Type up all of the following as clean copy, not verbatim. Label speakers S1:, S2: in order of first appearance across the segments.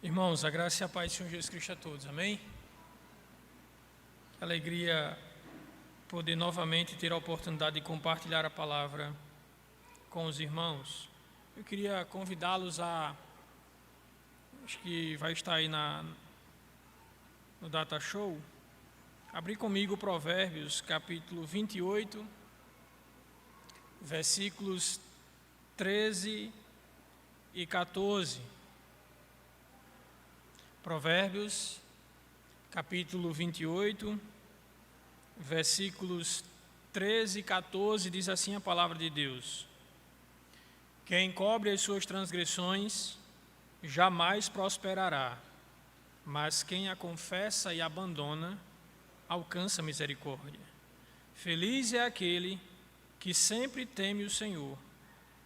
S1: Irmãos, a graça e a paz do Senhor Jesus Cristo a todos, amém? Que alegria poder novamente ter a oportunidade de compartilhar a palavra com os irmãos. Eu queria convidá-los acho que vai estar aí no Data Show, abrir comigo Provérbios, capítulo 28, versículos 13 e 14. Provérbios, capítulo 28, versículos 13 e 14, diz assim a palavra de Deus: Quem encobre as suas transgressões jamais prosperará, mas quem a confessa e abandona alcança misericórdia. Feliz é aquele que sempre teme o Senhor,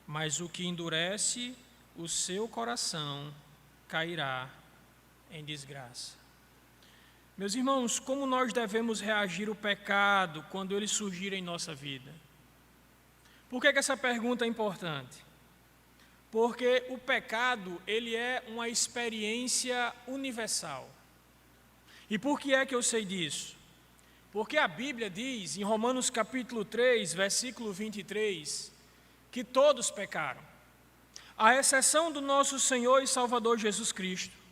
S1: mas o que endurece o seu coração cairá em desgraça. Meus irmãos, como nós devemos reagir ao pecado quando ele surgir em nossa vida? Por que essa pergunta é importante? Porque o pecado, ele é uma experiência universal. E por que é que eu sei disso? Porque a Bíblia diz, em Romanos capítulo 3, versículo 23, que todos pecaram, à exceção do nosso Senhor e Salvador Jesus Cristo.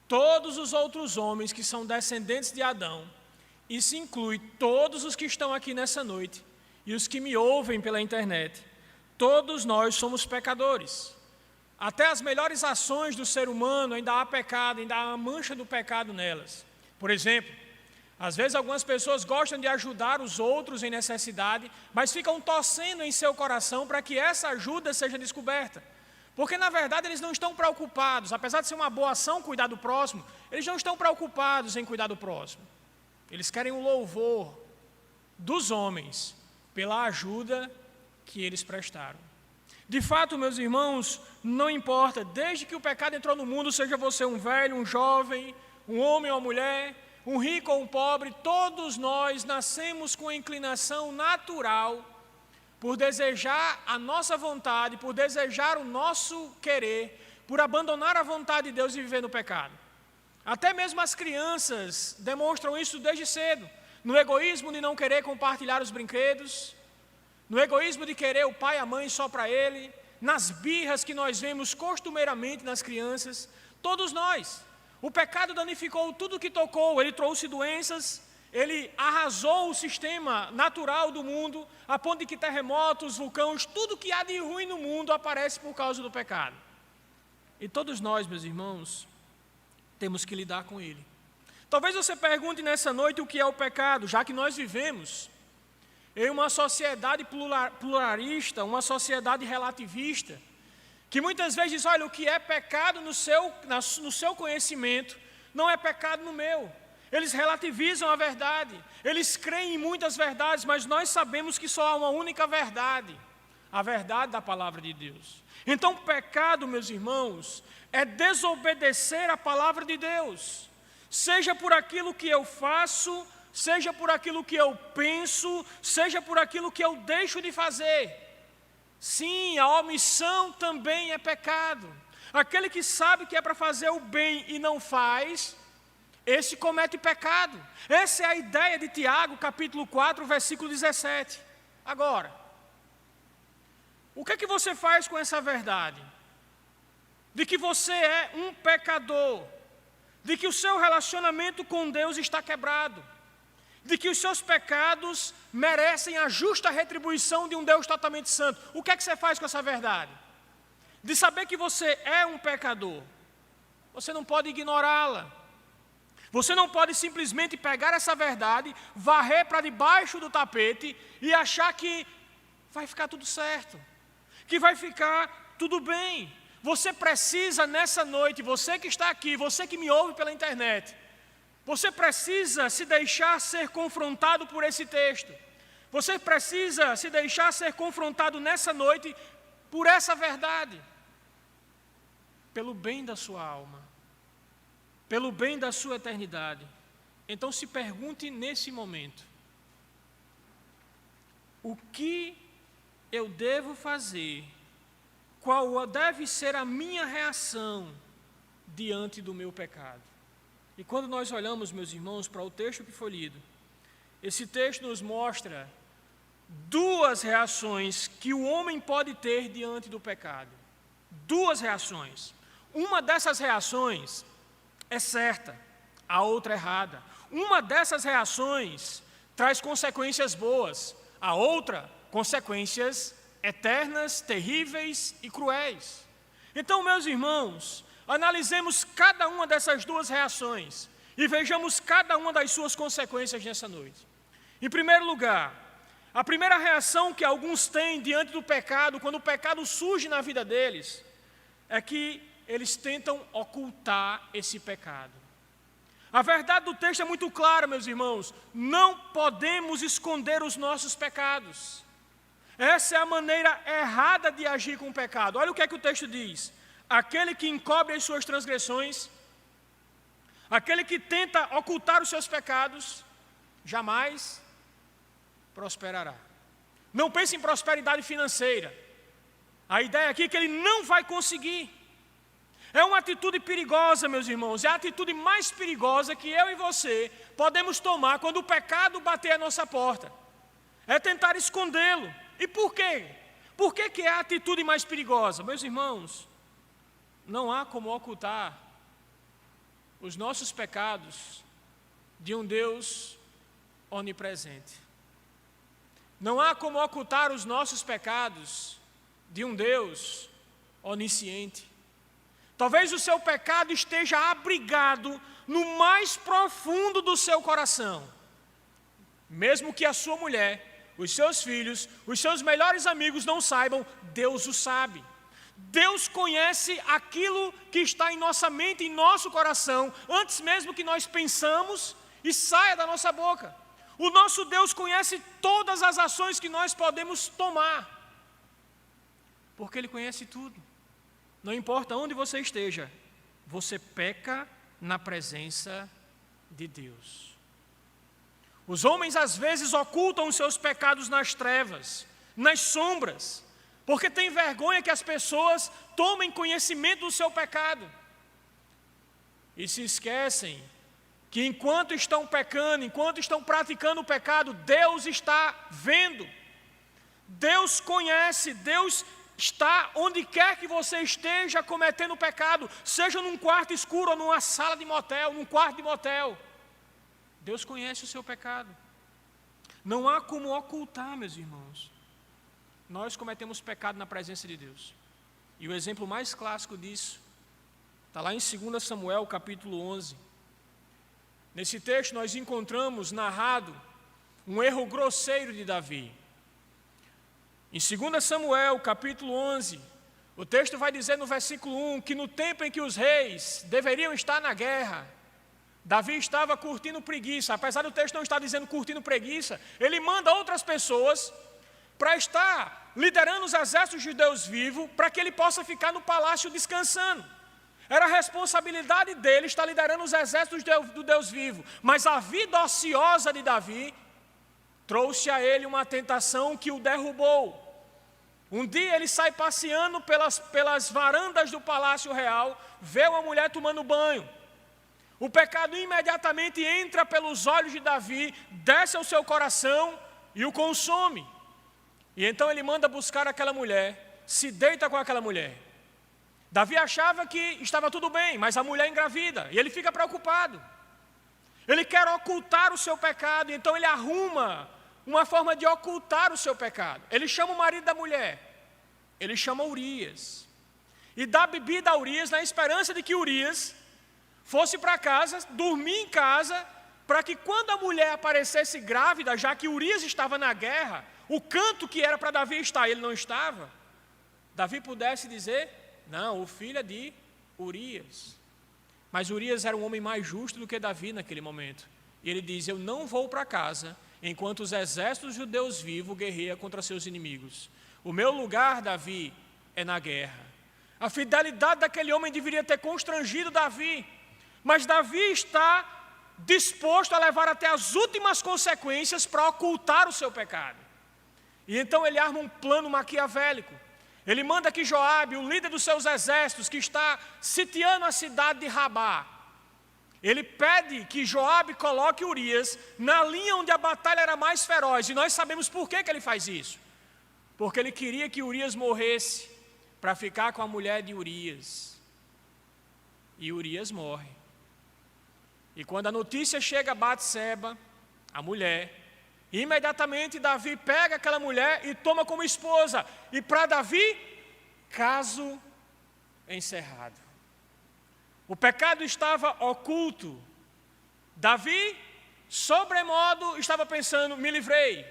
S1: Todos os outros homens que são descendentes de Adão, isso inclui todos os que estão aqui nessa noite e os que me ouvem pela internet, todos nós somos pecadores. Até as melhores ações do ser humano ainda há pecado, ainda há a mancha do pecado nelas. Por exemplo, às vezes algumas pessoas gostam de ajudar os outros em necessidade, mas ficam torcendo em seu coração para que essa ajuda seja descoberta. Porque, na verdade, eles não estão preocupados, apesar de ser uma boa ação cuidar do próximo, eles não estão preocupados em cuidar do próximo. Eles querem o louvor dos homens pela ajuda que eles prestaram. De fato, meus irmãos, não importa, desde que o pecado entrou no mundo, seja você um velho, um jovem, um homem ou uma mulher, um rico ou um pobre, todos nós nascemos com a inclinação natural por desejar a nossa vontade, por desejar o nosso querer, por abandonar a vontade de Deus e viver no pecado. Até mesmo as crianças demonstram isso desde cedo, no egoísmo de não querer compartilhar os brinquedos, no egoísmo de querer o pai e a mãe só para ele, nas birras que nós vemos costumeiramente nas crianças, todos nós. O pecado danificou tudo que tocou, ele trouxe doenças, ele arrasou o sistema natural do mundo, a ponto de que terremotos, vulcões, tudo que há de ruim no mundo aparece por causa do pecado. E todos nós, meus irmãos, temos que lidar com ele. Talvez você pergunte nessa noite o que é o pecado, já que nós vivemos em uma sociedade pluralista, uma sociedade relativista, que muitas vezes diz, olha, o que é pecado no seu conhecimento, não é pecado no meu. Eles relativizam a verdade, eles creem em muitas verdades, mas nós sabemos que só há uma única verdade, a verdade da palavra de Deus. Então, pecado, meus irmãos, é desobedecer a palavra de Deus, seja por aquilo que eu faço, seja por aquilo que eu penso, seja por aquilo que eu deixo de fazer. Sim, a omissão também é pecado. Aquele que sabe que é para fazer o bem e não faz, esse comete pecado. Essa é a ideia de Tiago, capítulo 4, versículo 17. Agora, o que é que você faz com essa verdade? De que você é um pecador, de que o seu relacionamento com Deus está quebrado, de que os seus pecados merecem a justa retribuição de um Deus totalmente santo. O que é que você faz com essa verdade? De saber que você é um pecador, você não pode ignorá-la. Você não pode simplesmente pegar essa verdade, varrer para debaixo do tapete e achar que vai ficar tudo certo, que vai ficar tudo bem. Você precisa nessa noite, você que está aqui, você que me ouve pela internet, você precisa se deixar ser confrontado por esse texto. Você precisa se deixar ser confrontado nessa noite por essa verdade, pelo bem da sua alma, pelo bem da sua eternidade. Então se pergunte nesse momento: o que eu devo fazer? Qual deve ser a minha reação diante do meu pecado. E quando nós olhamos, meus irmãos, para o texto que foi lido, esse texto nos mostra duas reações que o homem pode ter diante do pecado. Duas reações. Uma dessas reações é certa, a outra é errada. Uma dessas reações traz consequências boas, a outra, consequências eternas, terríveis e cruéis. Então, meus irmãos, analisemos cada uma dessas duas reações e vejamos cada uma das suas consequências nessa noite. Em primeiro lugar, a primeira reação que alguns têm diante do pecado, quando o pecado surge na vida deles, é que eles tentam ocultar esse pecado. A verdade do texto é muito clara, meus irmãos, não podemos esconder os nossos pecados. Essa é a maneira errada de agir com o pecado. Olha o que é que o texto diz: aquele que encobre as suas transgressões, aquele que tenta ocultar os seus pecados, jamais prosperará. Não pense em prosperidade financeira. A ideia aqui é que ele não vai conseguir. É uma atitude perigosa, meus irmãos. É a atitude mais perigosa que eu e você podemos tomar quando o pecado bater à nossa porta. É tentar escondê-lo. E por quê? Por que é a atitude mais perigosa? Meus irmãos, não há como ocultar os nossos pecados de um Deus onipresente. Não há como ocultar os nossos pecados de um Deus onisciente. Talvez o seu pecado esteja abrigado no mais profundo do seu coração. Mesmo que a sua mulher, os seus filhos, os seus melhores amigos não saibam, Deus o sabe. Deus conhece aquilo que está em nossa mente, em nosso coração, antes mesmo que nós pensamos e saia da nossa boca. O nosso Deus conhece todas as ações que nós podemos tomar, porque Ele conhece tudo. Não importa onde você esteja, você peca na presença de Deus. Os homens às vezes ocultam os seus pecados nas trevas, nas sombras, porque têm vergonha que as pessoas tomem conhecimento do seu pecado. E se esquecem que enquanto estão pecando, enquanto estão praticando o pecado, Deus está vendo. Deus conhece, Deus está onde quer que você esteja cometendo pecado, seja num quarto escuro ou numa sala de motel, num quarto de motel. Deus conhece o seu pecado. Não há como ocultar, meus irmãos. Nós cometemos pecado na presença de Deus. E o exemplo mais clássico disso está lá em 2 Samuel, capítulo 11. Nesse texto nós encontramos narrado um erro grosseiro de Davi. Em 2 Samuel, capítulo 11, o texto vai dizer no versículo 1 que no tempo em que os reis deveriam estar na guerra, Davi estava curtindo preguiça. Apesar do texto não estar dizendo curtindo preguiça, ele manda outras pessoas para estar liderando os exércitos de Deus vivo, para que ele possa ficar no palácio descansando. Era a responsabilidade dele estar liderando os exércitos do Deus vivo, mas a vida ociosa de Davi trouxe a ele uma tentação que o derrubou. Um dia ele sai passeando pelas varandas do palácio real, vê uma mulher tomando banho. O pecado imediatamente entra pelos olhos de Davi, desce ao seu coração e o consome. E então ele manda buscar aquela mulher, se deita com aquela mulher. Davi achava que estava tudo bem, mas a mulher engravida, e ele fica preocupado. Ele quer ocultar o seu pecado, então ele arruma uma forma de ocultar o seu pecado. Ele chama o marido da mulher, ele chama Urias, e dá bebida a Urias na esperança de que Urias fosse para casa, dormir em casa, para que quando a mulher aparecesse grávida, já que Urias estava na guerra, o canto que era para Davi estar, ele não estava, Davi pudesse dizer, não, o filho é de Urias. Mas Urias era um homem mais justo do que Davi naquele momento. E ele diz, eu não vou para casa enquanto os exércitos judeus vivos guerreiam contra seus inimigos. O meu lugar, Davi, é na guerra. A fidelidade daquele homem deveria ter constrangido Davi, mas Davi está disposto a levar até as últimas consequências para ocultar o seu pecado. E então ele arma um plano maquiavélico. Ele manda que Joabe, o líder dos seus exércitos, que está sitiando a cidade de Rabá, ele pede que Joabe coloque Urias na linha onde a batalha era mais feroz. E nós sabemos por que ele faz isso. Porque ele queria que Urias morresse para ficar com a mulher de Urias. E Urias morre. E quando a notícia chega a Batseba, a mulher, imediatamente Davi pega aquela mulher e toma como esposa. E para Davi, caso encerrado. O pecado estava oculto. Davi, sobremodo, estava pensando, me livrei.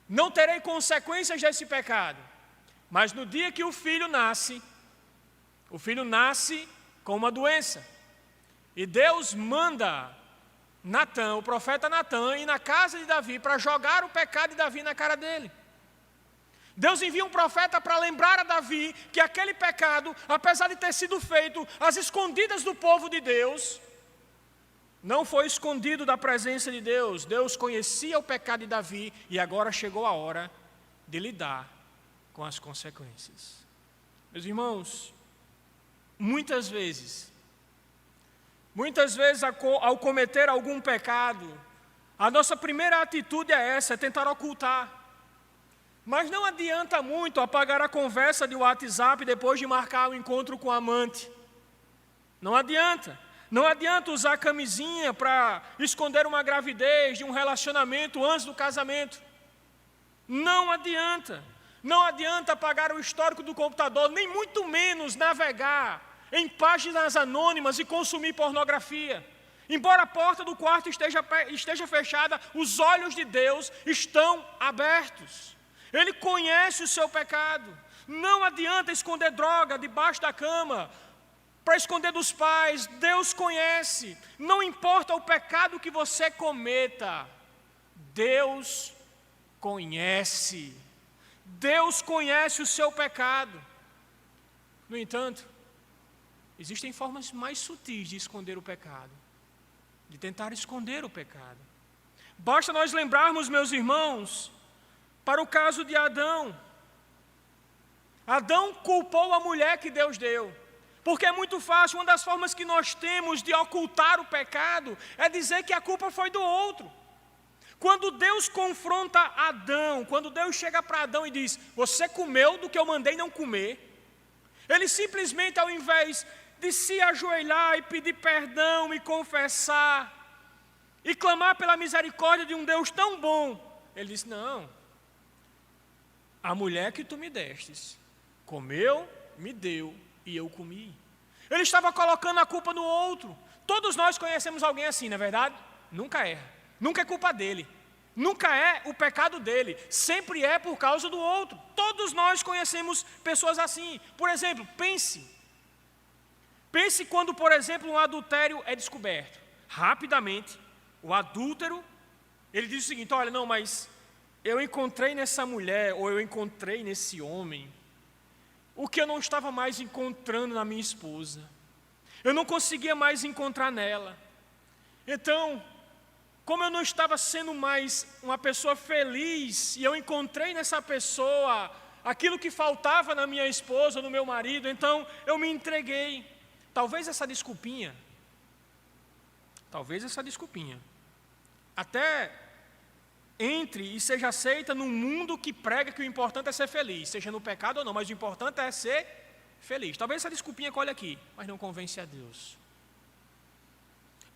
S1: Não terei consequências desse pecado. Mas no dia que o filho nasce com uma doença. E Deus manda Natã, o profeta Natã, ir na casa de Davi para jogar o pecado de Davi na cara dele. Deus envia um profeta para lembrar a Davi que aquele pecado, apesar de ter sido feito às escondidas do povo de Deus, não foi escondido da presença de Deus. Deus conhecia o pecado de Davi e agora chegou a hora de lidar com as consequências. Meus irmãos, muitas vezes, ao cometer algum pecado, a nossa primeira atitude é essa, é tentar ocultar. Mas não adianta muito apagar a conversa de WhatsApp depois de marcar o encontro com a amante. Não adianta. Não adianta usar camisinha para esconder uma gravidez de um relacionamento antes do casamento. Não adianta. Não adianta apagar o histórico do computador, nem muito menos navegar em páginas anônimas e consumir pornografia. Embora a porta do quarto esteja fechada, os olhos de Deus estão abertos. Ele conhece o seu pecado. Não adianta esconder droga debaixo da cama, para esconder dos pais. Deus conhece. Não importa o pecado que você cometa, Deus conhece. Deus conhece o seu pecado. No entanto, existem formas mais sutis de esconder o pecado, de tentar esconder o pecado. Basta nós lembrarmos, meus irmãos, para o caso de Adão. Adão culpou a mulher que Deus deu, porque é muito fácil. Uma das formas que nós temos de ocultar o pecado é dizer que a culpa foi do outro. Quando Deus confronta Adão, quando Deus chega para Adão e diz, você comeu do que eu mandei não comer, ele simplesmente, ao invés de se ajoelhar e pedir perdão e confessar e clamar pela misericórdia de um Deus tão bom, ele diz, não, a mulher que tu me destes, comeu, me deu e eu comi. Ele estava colocando a culpa no outro. Todos nós conhecemos alguém assim, não é verdade? Nunca erra, nunca é culpa dele, nunca é o pecado dele, sempre é por causa do outro. Todos nós conhecemos pessoas assim. Por exemplo, pense quando, por exemplo, um adultério é descoberto. Rapidamente, o adúltero, ele diz o seguinte, olha, não, mas eu encontrei nessa mulher, ou eu encontrei nesse homem, o que eu não estava mais encontrando na minha esposa. Eu não conseguia mais encontrar nela. Então, como eu não estava sendo mais uma pessoa feliz, e eu encontrei nessa pessoa aquilo que faltava na minha esposa, no meu marido, então eu me entreguei. Talvez essa desculpinha, até entre e seja aceita num mundo que prega que o importante é ser feliz, seja no pecado ou não, mas o importante é ser feliz. Talvez essa desculpinha colhe aqui, mas não convence a Deus.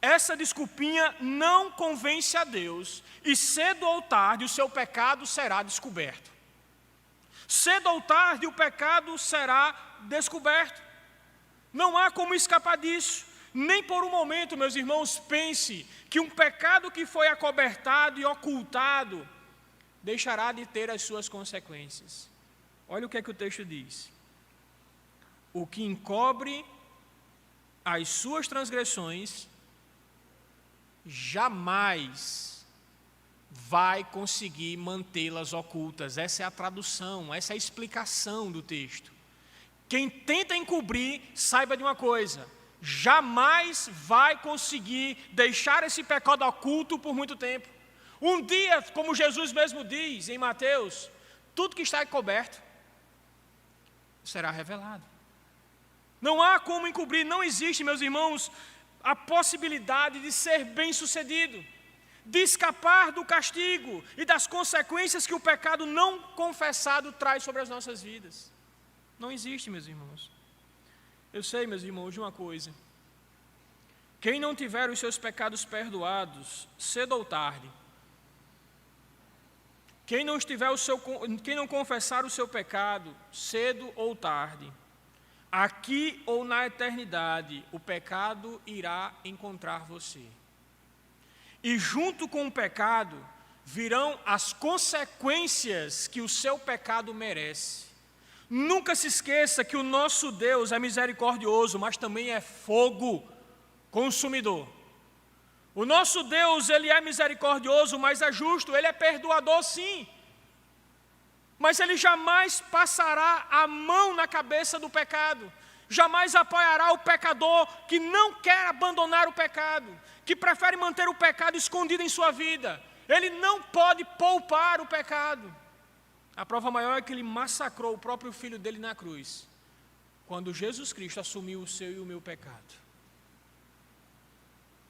S1: Essa desculpinha não convence a Deus, e cedo ou tarde o seu pecado será descoberto. Cedo ou tarde o pecado será descoberto. Não há como escapar disso. Nem por um momento, meus irmãos, pense que um pecado que foi acobertado e ocultado deixará de ter as suas consequências. Olha o que é que o texto diz. O que encobre as suas transgressões jamais vai conseguir mantê-las ocultas. Essa é a tradução, essa é a explicação do texto. Quem tenta encobrir, saiba de uma coisa, jamais vai conseguir deixar esse pecado oculto por muito tempo. Um dia, como Jesus mesmo diz em Mateus, tudo que está encoberto será revelado. Não há como encobrir, não existe, meus irmãos, a possibilidade de ser bem-sucedido, de escapar do castigo e das consequências que o pecado não confessado traz sobre as nossas vidas. Não existe, meus irmãos. Eu sei, meus irmãos, de uma coisa. Quem não tiver os seus pecados perdoados, cedo ou tarde, quem não confessar o seu pecado, cedo ou tarde, aqui ou na eternidade, o pecado irá encontrar você. E junto com o pecado, virão as consequências que o seu pecado merece. Nunca se esqueça que o nosso Deus é misericordioso, mas também é fogo consumidor. O nosso Deus, Ele é misericordioso, mas é justo, Ele é perdoador sim. Mas Ele jamais passará a mão na cabeça do pecado, jamais apoiará o pecador que não quer abandonar o pecado, que prefere manter o pecado escondido em sua vida. Ele não pode poupar o pecado. A prova maior é que Ele massacrou o próprio Filho dele na cruz, quando Jesus Cristo assumiu o seu e o meu pecado.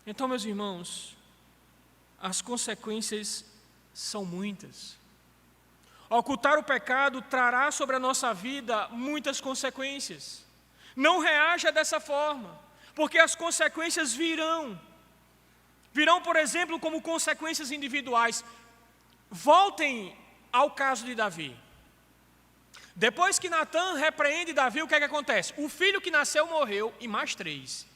S1: Então, meus irmãos, as consequências são muitas. Ocultar o pecado trará sobre a nossa vida muitas consequências. Não reaja dessa forma, porque as consequências virão. Virão, por exemplo, como consequências individuais. Voltem ao caso de Davi. Depois que Natã repreende Davi, o que é que acontece? O filho que nasceu morreu e mais 3.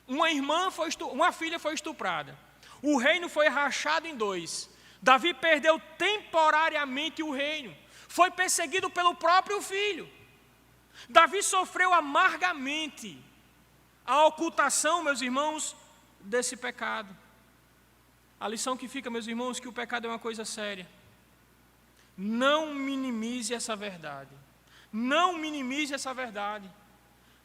S1: Uma filha foi estuprada. O reino foi rachado em 2. Davi perdeu temporariamente o reino. Foi perseguido pelo próprio filho. Davi sofreu amargamente a ocultação, meus irmãos, desse pecado. A lição que fica, meus irmãos, que o pecado é uma coisa séria. Não minimize essa verdade. Não minimize essa verdade.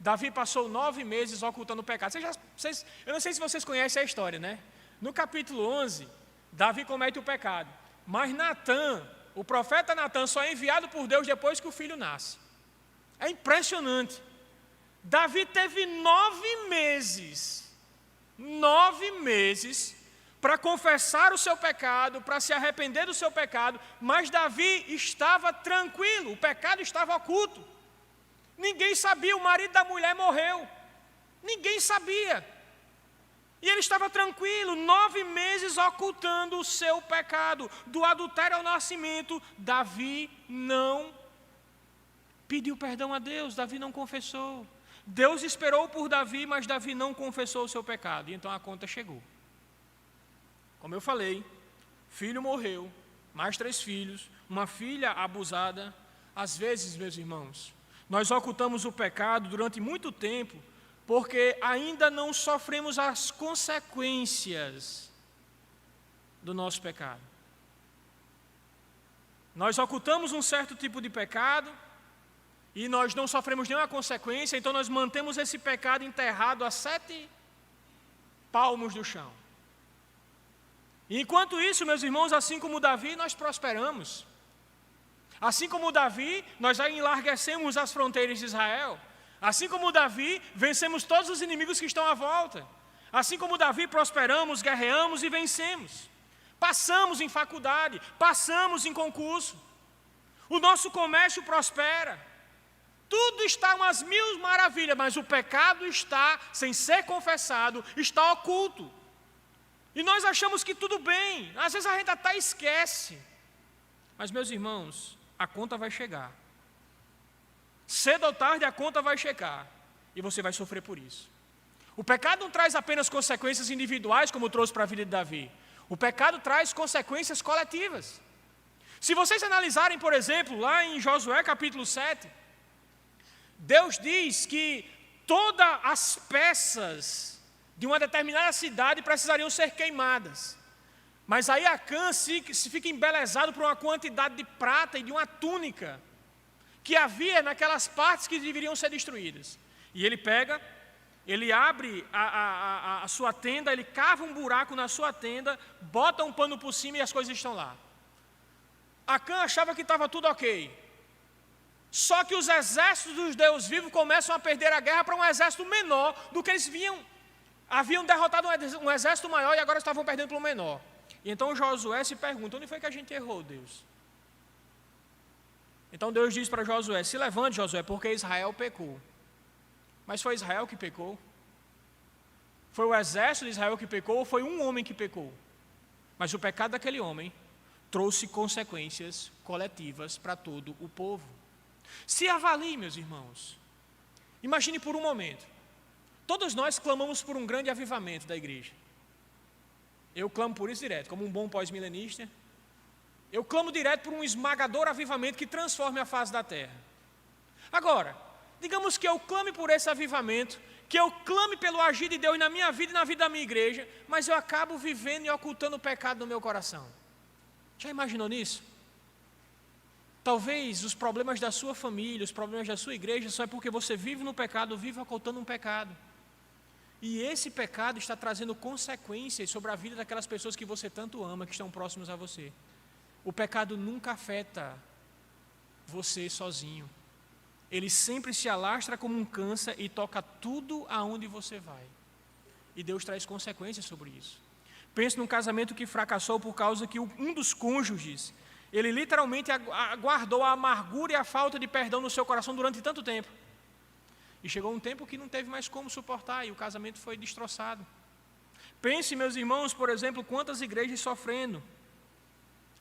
S1: Davi passou 9 meses ocultando o pecado. Eu não sei se vocês conhecem a história, né? No capítulo 11, Davi comete o pecado. Mas Natã, o profeta Natã, só é enviado por Deus depois que o filho nasce. É impressionante. Davi teve 9 meses para confessar o seu pecado, para se arrepender do seu pecado, mas Davi estava tranquilo, o pecado estava oculto. Ninguém sabia, o marido da mulher morreu. Ninguém sabia. E ele estava tranquilo, 9 meses ocultando o seu pecado. Do adultério ao nascimento, Davi não pediu perdão a Deus, Davi não confessou. Deus esperou por Davi, mas Davi não confessou o seu pecado. E então a conta chegou. Como eu falei, filho morreu, mais 3 filhos, uma filha abusada. Às vezes, meus irmãos, nós ocultamos o pecado durante muito tempo, porque ainda não sofremos as consequências do nosso pecado. Nós ocultamos um certo tipo de pecado e nós não sofremos nenhuma consequência, então nós mantemos esse pecado enterrado a 7 palmos do chão. E enquanto isso, meus irmãos, assim como Davi, nós prosperamos. Assim como Davi, nós enlarguecemos as fronteiras de Israel. Assim como Davi, vencemos todos os inimigos que estão à volta. Assim como Davi, prosperamos, guerreamos e vencemos. Passamos em faculdade, passamos em concurso. O nosso comércio prospera. Tudo está umas 1000 maravilhas, mas o pecado está, sem ser confessado, está oculto. E nós achamos que tudo bem. Às vezes a gente até esquece. Mas, meus irmãos, a conta vai chegar. Cedo ou tarde a conta vai chegar. E você vai sofrer por isso. O pecado não traz apenas consequências individuais, como trouxe para a vida de Davi. O pecado traz consequências coletivas. Se vocês analisarem, por exemplo, lá em Josué capítulo 7, Deus diz que todas as peças de uma determinada cidade precisariam ser queimadas. Mas aí Acã se fica embelezado por uma quantidade de prata e de uma túnica que havia naquelas partes que deveriam ser destruídas. E ele pega, ele abre a sua tenda, ele cava um buraco na sua tenda, bota um pano por cima e as coisas estão lá. Acã achava que estava tudo ok. Só que os exércitos dos Deus vivos começam a perder a guerra para um exército menor do que eles haviam derrotado um exército maior e agora estavam perdendo para um menor. E então Josué se pergunta, onde foi que a gente errou, Deus? Então Deus diz para Josué, se levante, Josué, porque Israel pecou. Mas foi Israel que pecou? Foi o exército de Israel que pecou ou foi um homem que pecou? Mas o pecado daquele homem trouxe consequências coletivas para todo o povo. Se avalie, meus irmãos. Imagine por um momento. Todos nós clamamos por um grande avivamento da igreja. Eu clamo por isso direto, como um bom pós-milenista. Eu clamo direto por um esmagador avivamento que transforme a face da terra. Agora, digamos que eu clame por esse avivamento, que eu clame pelo agir de Deus na minha vida e na vida da minha igreja, mas eu acabo vivendo e ocultando o pecado no meu coração. Já imaginou nisso? Talvez os problemas da sua família, os problemas da sua igreja, só é porque você vive no pecado, vive ocultando um pecado. E esse pecado está trazendo consequências sobre a vida daquelas pessoas que você tanto ama, que estão próximas a você. O pecado nunca afeta você sozinho. Ele sempre se alastra como um câncer e toca tudo aonde você vai. E Deus traz consequências sobre isso. Pense num casamento que fracassou por causa que um dos cônjuges, ele literalmente aguardou a amargura e a falta de perdão no seu coração durante tanto tempo. E chegou um tempo que não teve mais como suportar e o casamento foi destroçado. Pense, meus irmãos, por exemplo, quantas igrejas sofrendo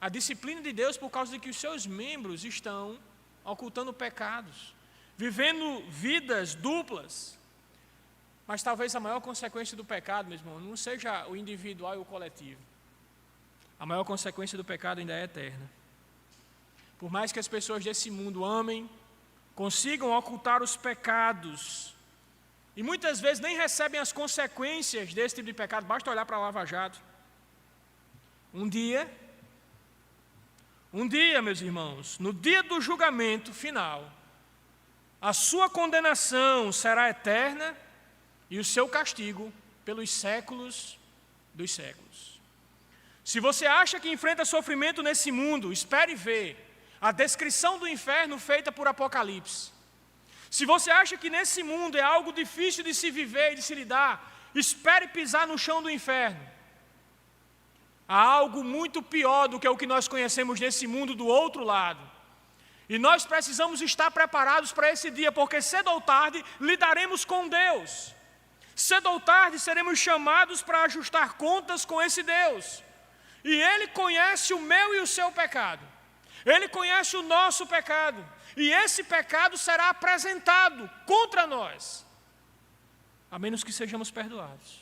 S1: a disciplina de Deus por causa de que os seus membros estão ocultando pecados, vivendo vidas duplas. Mas talvez a maior consequência do pecado, meu irmão, não seja o individual e o coletivo. A maior consequência do pecado ainda é eterna. Por mais que as pessoas desse mundo amem, consigam ocultar os pecados, e muitas vezes nem recebem as consequências desse tipo de pecado, basta olhar para a Lava Jato. Um dia, meus irmãos, no dia do julgamento final, a sua condenação será eterna e o seu castigo pelos séculos dos séculos. Se você acha que enfrenta sofrimento nesse mundo, espere ver a descrição do inferno feita por Apocalipse. Se você acha que nesse mundo é algo difícil de se viver e de se lidar, espere pisar no chão do inferno. Há algo muito pior do que o que nós conhecemos nesse mundo do outro lado. E nós precisamos estar preparados para esse dia, porque cedo ou tarde lidaremos com Deus. Cedo ou tarde seremos chamados para ajustar contas com esse Deus. E Ele conhece o meu e o seu pecado. Ele conhece o nosso pecado. E esse pecado será apresentado contra nós, a menos que sejamos perdoados.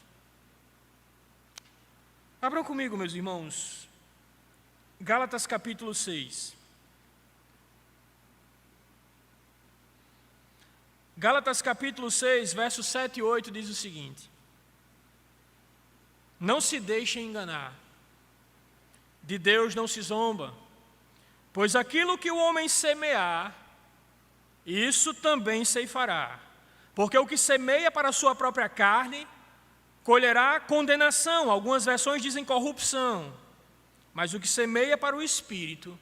S1: Abram comigo, meus irmãos, Gálatas capítulo 6. Gálatas capítulo 6, versos 7 e 8 diz o seguinte: não se deixem enganar, de Deus não se zomba, pois aquilo que o homem semear, isso também ceifará. Porque o que semeia para a sua própria carne, colherá condenação. Algumas versões dizem corrupção. Mas o que semeia para o Espírito,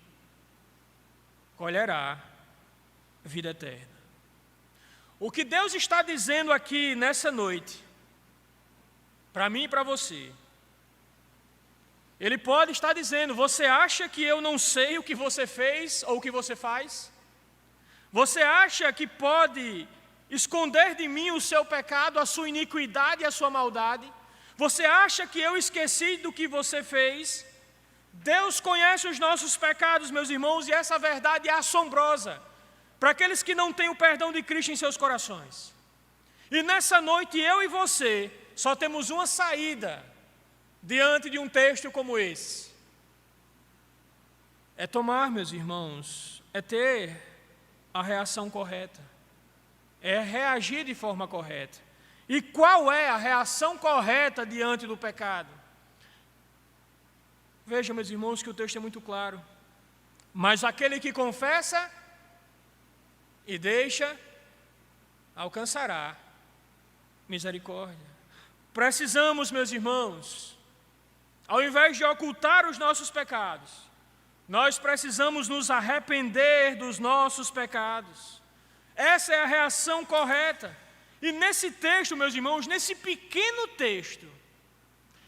S1: colherá vida eterna. O que Deus está dizendo aqui nessa noite, para mim e para você, Ele pode estar dizendo: você acha que eu não sei o que você fez ou o que você faz? Você acha que pode esconder de mim o seu pecado, a sua iniquidade e a sua maldade? Você acha que eu esqueci do que você fez? Deus conhece os nossos pecados, meus irmãos, e essa verdade é assombrosa para aqueles que não têm o perdão de Cristo em seus corações. E nessa noite eu e você só temos uma saída diante de um texto como esse. É tomar, meus irmãos, é ter a reação correta, é reagir de forma correta. E qual é a reação correta diante do pecado? Vejam, meus irmãos, que o texto é muito claro. Mas aquele que confessa e deixa, alcançará misericórdia. Precisamos, meus irmãos, ao invés de ocultar os nossos pecados, Nós precisamos nos arrepender dos nossos pecados. Essa é a reação correta. E nesse texto, meus irmãos, nesse pequeno texto,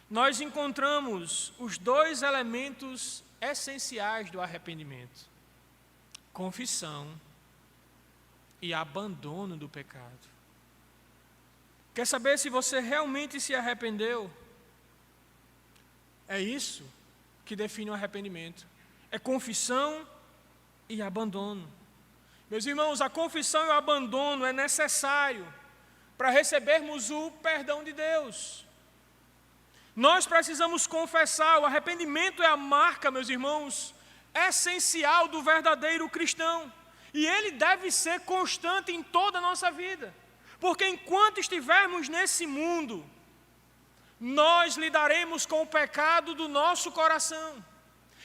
S1: nós encontramos os dois elementos essenciais do arrependimento: confissão e abandono do pecado. Quer saber se você realmente se arrependeu? É isso que define o arrependimento. É confissão e abandono. Meus irmãos, a confissão e o abandono é necessário para recebermos o perdão de Deus. Nós precisamos confessar. O arrependimento é a marca, meus irmãos, essencial do verdadeiro cristão. E ele deve ser constante em toda a nossa vida. Porque enquanto estivermos nesse mundo, nós lidaremos com o pecado do nosso coração.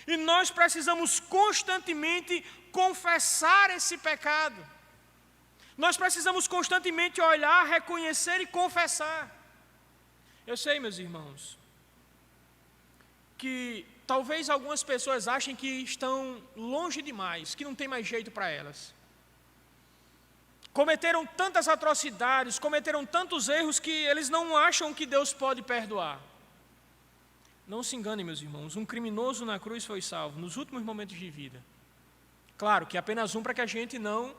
S1: E nós precisamos constantemente confessar esse pecado. Nós precisamos constantemente olhar, reconhecer e confessar. Eu sei, meus irmãos, que talvez algumas pessoas achem que estão longe demais, que não tem mais jeito para elas. Cometeram tantas atrocidades, cometeram tantos erros que eles não acham que Deus pode perdoar. Não se enganem, meus irmãos, um criminoso na cruz foi salvo nos últimos momentos de vida. Claro que apenas um, para que a gente não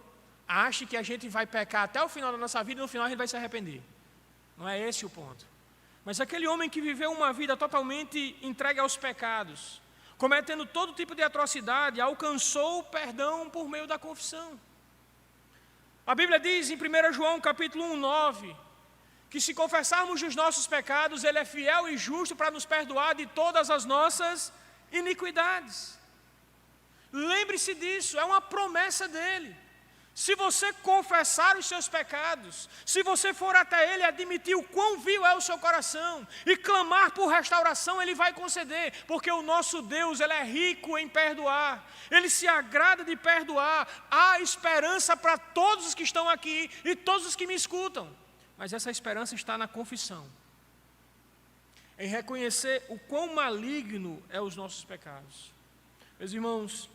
S1: ache que a gente vai pecar até o final da nossa vida e no final a gente vai se arrepender. Não é esse o ponto. Mas aquele homem que viveu uma vida totalmente entregue aos pecados, cometendo todo tipo de atrocidade, alcançou o perdão por meio da confissão. A Bíblia diz em 1 João capítulo 1, 9, que se confessarmos os nossos pecados, Ele é fiel e justo para nos perdoar de todas as nossas iniquidades. Lembre-se disso, é uma promessa dEle. Se você confessar os seus pecados, se você for até Ele admitir o quão vil é o seu coração e clamar por restauração, Ele vai conceder, porque o nosso Deus, Ele é rico em perdoar, Ele se agrada de perdoar. Há esperança para todos os que estão aqui e todos os que me escutam, mas essa esperança está na confissão, em reconhecer o quão maligno é os nossos pecados. Meus irmãos,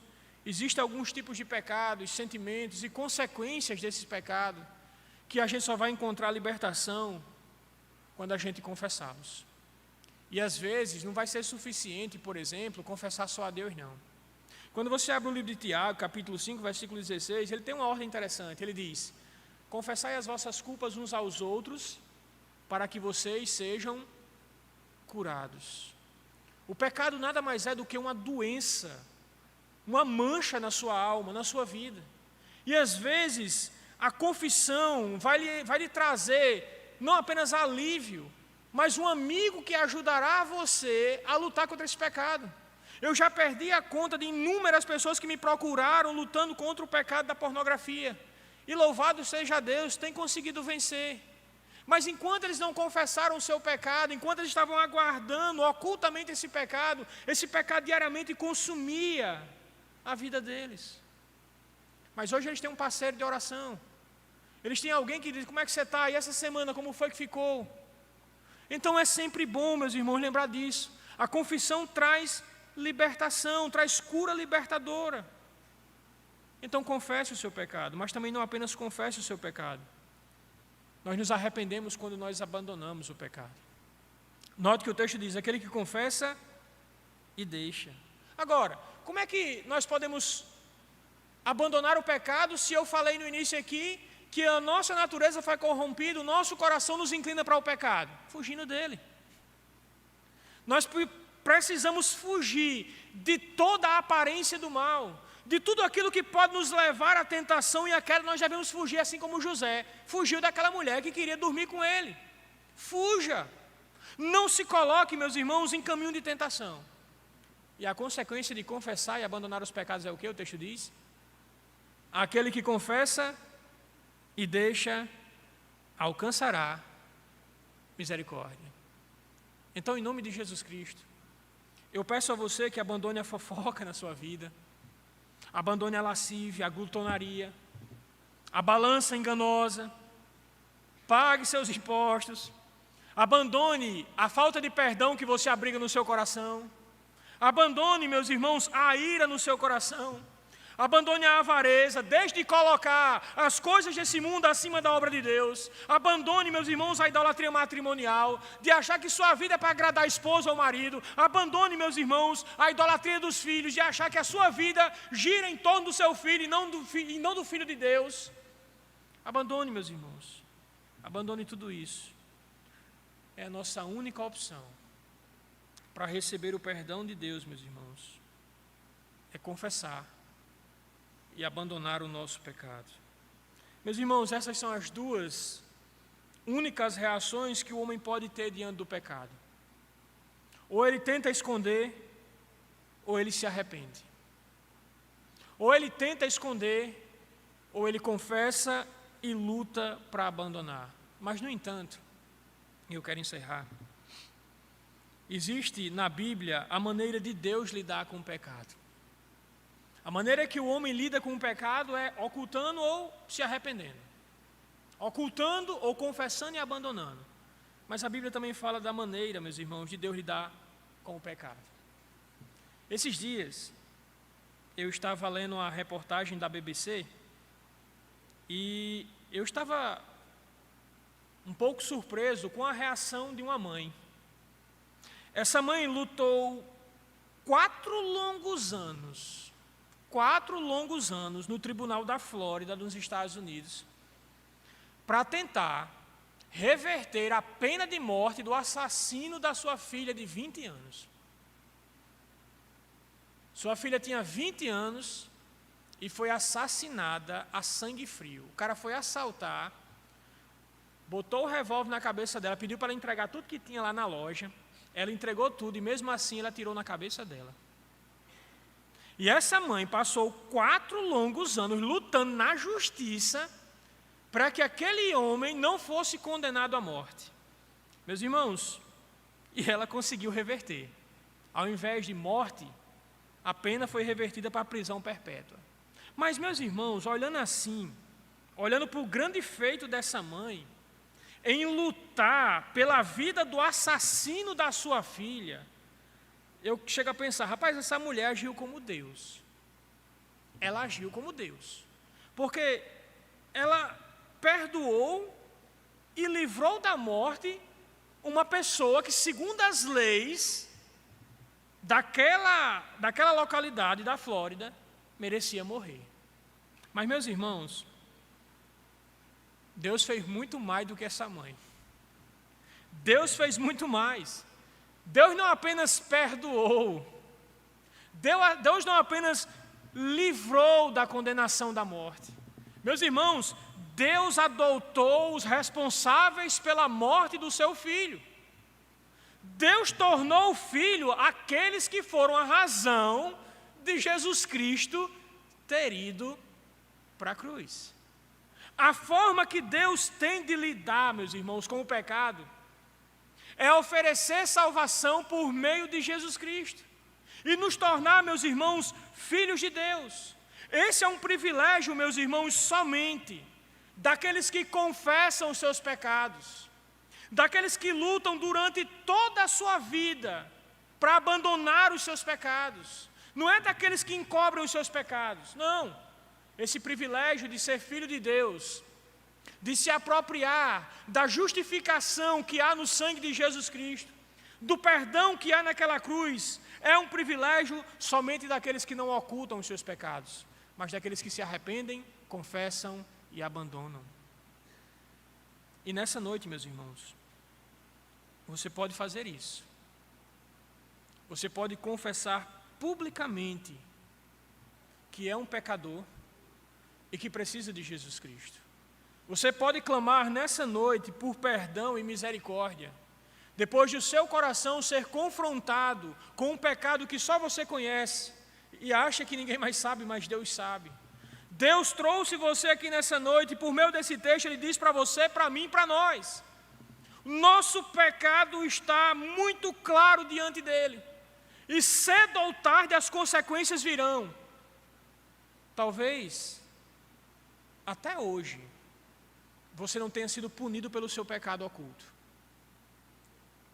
S1: existem alguns tipos de pecados, sentimentos e consequências desses pecados que a gente só vai encontrar libertação quando a gente confessá-los. E às vezes não vai ser suficiente, por exemplo, confessar só a Deus, não. Quando você abre o livro de Tiago, capítulo 5, versículo 16, ele tem uma ordem interessante. Ele diz: confessai as vossas culpas uns aos outros, para que vocês sejam curados. O pecado nada mais é do que uma doença, uma mancha na sua alma, na sua vida. E às vezes a confissão vai lhe trazer não apenas alívio, mas um amigo que ajudará você a lutar contra esse pecado. Eu já perdi a conta de inúmeras pessoas que me procuraram lutando contra o pecado da pornografia. E louvado seja Deus, tem conseguido vencer. Mas enquanto eles não confessaram o seu pecado, enquanto eles estavam aguardando ocultamente esse pecado diariamente consumia a vida deles. Mas hoje eles têm um parceiro de oração. Eles têm alguém que diz: como é que você está? E essa semana, como foi que ficou? Então é sempre bom, meus irmãos, lembrar disso. A confissão traz libertação, traz cura libertadora. Então confesse o seu pecado, mas também não apenas confesse o seu pecado. Nós nos arrependemos quando nós abandonamos o pecado. Note que o texto diz: aquele que confessa e deixa. Agora, como é que nós podemos abandonar o pecado se eu falei no início aqui que a nossa natureza foi corrompida, o nosso coração nos inclina para o pecado? Fugindo dele. Nós precisamos fugir de toda a aparência do mal, de tudo aquilo que pode nos levar à tentação e à queda. Nós devemos fugir, assim como José fugiu daquela mulher que queria dormir com ele. Fuja. Não se coloque, meus irmãos, em caminho de tentação. E a consequência de confessar e abandonar os pecados é o que o texto diz? Aquele que confessa e deixa alcançará misericórdia. Então, em nome de Jesus Cristo, eu peço a você que abandone a fofoca na sua vida, abandone a lascívia, a glutonaria, a balança enganosa, pague seus impostos, abandone a falta de perdão que você abriga no seu coração, Abandone, meus irmãos, a ira no seu coração. Abandone a avareza, deixe de colocar as coisas desse mundo acima da obra de Deus. Abandone, meus irmãos, a idolatria matrimonial, de achar que sua vida é para agradar a esposa ou o marido. Abandone, meus irmãos, a idolatria dos filhos, de achar que a sua vida gira em torno do seu filho e não do Filho de Deus. Abandone, meus irmãos, abandone tudo isso. É a nossa única opção para receber o perdão de Deus, meus irmãos. É confessar e abandonar o nosso pecado. Meus irmãos, essas são as duas únicas reações que o homem pode ter diante do pecado. Ou ele tenta esconder, ou ele se arrepende. Ou ele tenta esconder, ou ele confessa e luta para abandonar. Mas, no entanto, eu quero encerrar, existe na Bíblia a maneira de Deus lidar com o pecado. A maneira que o homem lida com o pecado é ocultando ou se arrependendo. Ocultando ou confessando e abandonando. Mas a Bíblia também fala da maneira, meus irmãos, de Deus lidar com o pecado. Esses dias, eu estava lendo a reportagem da BBC e eu estava um pouco surpreso com a reação de uma mãe. Essa mãe lutou 4 longos anos no Tribunal da Flórida, nos Estados Unidos, para tentar reverter a pena de morte do assassino da sua filha de 20 anos. Sua filha tinha 20 anos e foi assassinada a sangue frio. O cara foi assaltar, botou o revólver na cabeça dela, pediu para ela entregar tudo que tinha lá na loja. Ela entregou tudo e mesmo assim ela atirou na cabeça dela. E essa mãe passou 4 longos anos lutando na justiça para que aquele homem não fosse condenado à morte. Meus irmãos, e ela conseguiu reverter. Ao invés de morte, a pena foi revertida para a prisão perpétua. Mas, meus irmãos, olhando assim, olhando para o grande feito dessa mãe, em lutar pela vida do assassino da sua filha, eu chego a pensar, rapaz, essa mulher agiu como Deus. Ela agiu como Deus. Porque ela perdoou e livrou da morte uma pessoa que, segundo as leis daquela localidade da Flórida, merecia morrer. Mas, meus irmãos, Deus fez muito mais do que essa mãe. Deus fez muito mais. Deus não apenas perdoou, Deus não apenas livrou da condenação da morte. Meus irmãos, Deus adotou os responsáveis pela morte do seu filho. Deus tornou o filho aqueles que foram a razão de Jesus Cristo ter ido para a cruz. A forma que Deus tem de lidar, meus irmãos, com o pecado é oferecer salvação por meio de Jesus Cristo e nos tornar, meus irmãos, filhos de Deus. Esse é um privilégio, meus irmãos, somente daqueles que confessam os seus pecados, daqueles que lutam durante toda a sua vida para abandonar os seus pecados. Não é daqueles que encobrem os seus pecados, não. Esse privilégio de ser filho de Deus, de se apropriar da justificação que há no sangue de Jesus Cristo, do perdão que há naquela cruz, é um privilégio somente daqueles que não ocultam os seus pecados, mas daqueles que se arrependem, confessam e abandonam. E nessa noite, meus irmãos, você pode fazer isso. Você pode confessar publicamente que é um pecador e que precisa de Jesus Cristo. Você pode clamar nessa noite por perdão e misericórdia, depois de o seu coração ser confrontado com um pecado que só você conhece e acha que ninguém mais sabe, mas Deus sabe. Deus trouxe você aqui nessa noite, e por meio desse texto Ele diz para você, para mim, para nós: nosso pecado está muito claro diante dEle, e cedo ou tarde as consequências virão. Talvez, até hoje, você não tenha sido punido pelo seu pecado oculto.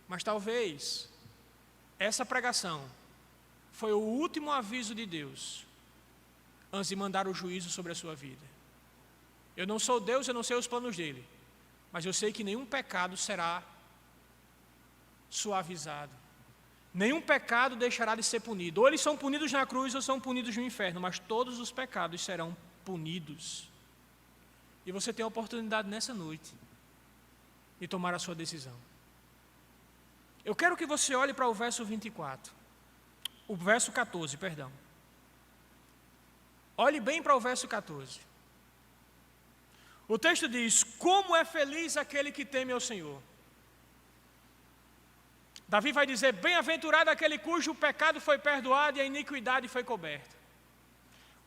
S1: Mas talvez essa pregação foi o último aviso de Deus antes de mandar o juízo sobre a sua vida. Eu não sou Deus, eu não sei os planos dele, mas eu sei que nenhum pecado será suavizado. Nenhum pecado deixará de ser punido. Ou eles são punidos na cruz ou são punidos no inferno, mas todos os pecados serão punidos. E você tem a oportunidade nessa noite de tomar a sua decisão. Eu quero que você olhe para o verso 24. O verso 14, perdão. Olhe bem para o verso 14. O texto diz: como é feliz aquele que teme ao Senhor. Davi vai dizer: bem-aventurado aquele cujo pecado foi perdoado e a iniquidade foi coberta.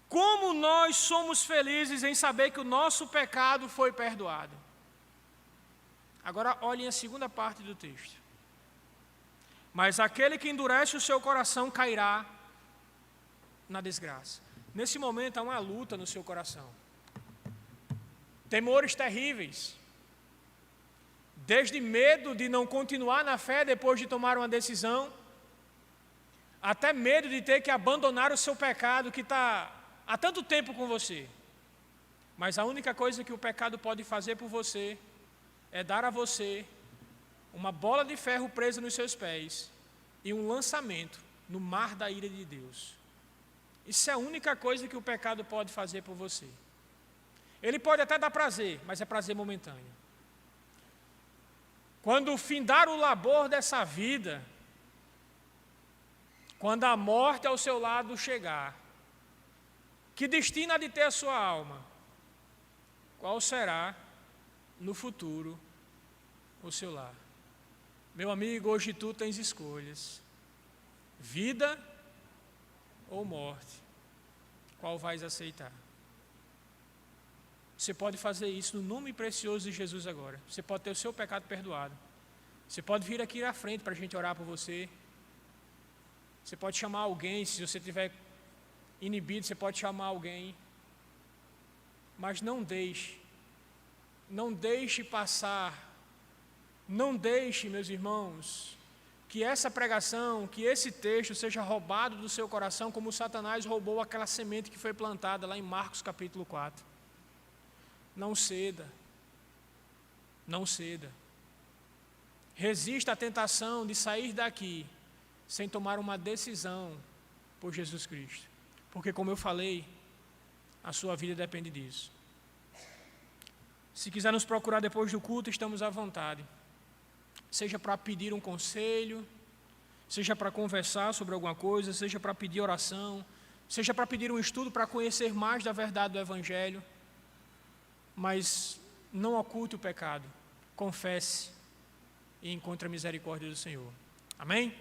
S1: Como nós somos felizes em saber que o nosso pecado foi perdoado. Agora olhem a segunda parte do texto. Mas aquele que endurece o seu coração cairá na desgraça. Nesse momento há uma luta no seu coração. Temores terríveis. Desde medo de não continuar na fé depois de tomar uma decisão, até medo de ter que abandonar o seu pecado que está há tanto tempo com você. Mas a única coisa que o pecado pode fazer por você é dar a você uma bola de ferro presa nos seus pés e um lançamento no mar da ira de Deus. Isso é a única coisa que o pecado pode fazer por você. Ele pode até dar prazer, mas é prazer momentâneo. Quando findar o labor dessa vida, quando a morte ao seu lado chegar, que destino há de ter a sua alma? Qual será, no futuro, o seu lar? Meu amigo, hoje tu tens escolhas. Vida ou morte? Qual vais aceitar? Você pode fazer isso no nome precioso de Jesus agora. Você pode ter o seu pecado perdoado. Você pode vir aqui à frente para a gente orar por você. Você pode chamar alguém, se você estiver inibido, você pode chamar alguém. Mas não deixe passar, não deixe, meus irmãos, que essa pregação, que esse texto seja roubado do seu coração, como Satanás roubou aquela semente que foi plantada lá em Marcos capítulo 4. Não ceda, não ceda. Resista à tentação de sair daqui sem tomar uma decisão por Jesus Cristo. Porque, como eu falei, a sua vida depende disso. Se quiser nos procurar depois do culto, estamos à vontade. Seja para pedir um conselho, seja para conversar sobre alguma coisa, seja para pedir oração, seja para pedir um estudo para conhecer mais da verdade do Evangelho. Mas não oculte o pecado, confesse e encontre a misericórdia do Senhor. Amém?